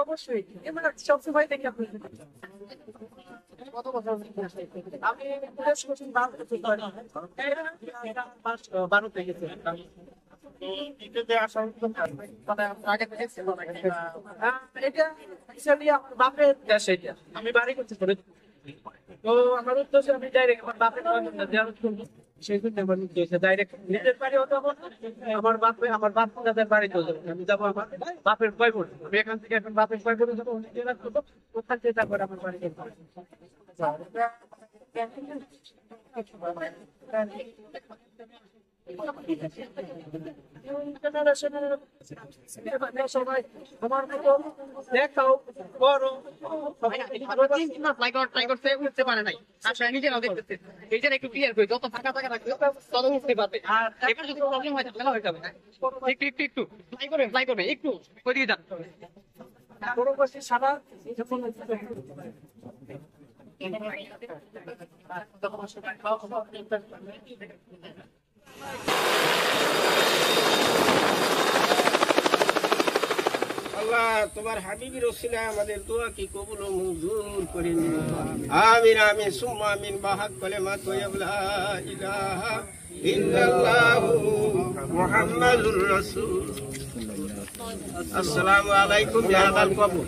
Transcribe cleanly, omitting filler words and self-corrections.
অবশ্যই সবসময় দেখি আপনি কত বছর আমি 12 থেকে এটা আমার বাপের দেশ, এটা আমি বাড়ি করতে পারি। তো আমার উদ্দেশ্য আমি ডাইরেক্ট আমার বাপের সেই জন্য আমার উদ্দেশ্য ডাইরেক্ট নিজের বাড়ি হতে হবে। আমার বাপ দাদার বাড়ি চলে যাবো, আমি যাবো আমার বাপের ভয় পড়ে। আমি এখান থেকে এখন বাপের ভয় পড়ে যাবো, নিজেরা করবো ওখান থেকে তারপর আমার বাড়ি সবাই আমার মতো দেখাও করো উঠতে পারে নাই, আপনারা নিজেরাও দেখতেছেন। এইটা একটু ক্লিয়ার করি, যত ফাঁকা ফাঁকা রাখবে তত উঠতে পারবে। আর এবার যদি প্রবলেম হয় তাহলে হয়ে যাবে, একটু একটু একটু ফ্লাই করবে একটু ওই দিকে যান। সারা আল্লাহ তোমার হাবিবের ওসিলায় আমাদের দোয়া কি কবুল ও মঞ্জুর করে নিন। আমিন আমিন সুম্মা আমিন। বাহাক কালেমাতু লা ইলাহা ইল্লাল্লাহু মুহাম্মাদুর রাসূল। আসসালামু আলাইকুম ইয়া আল কবুল।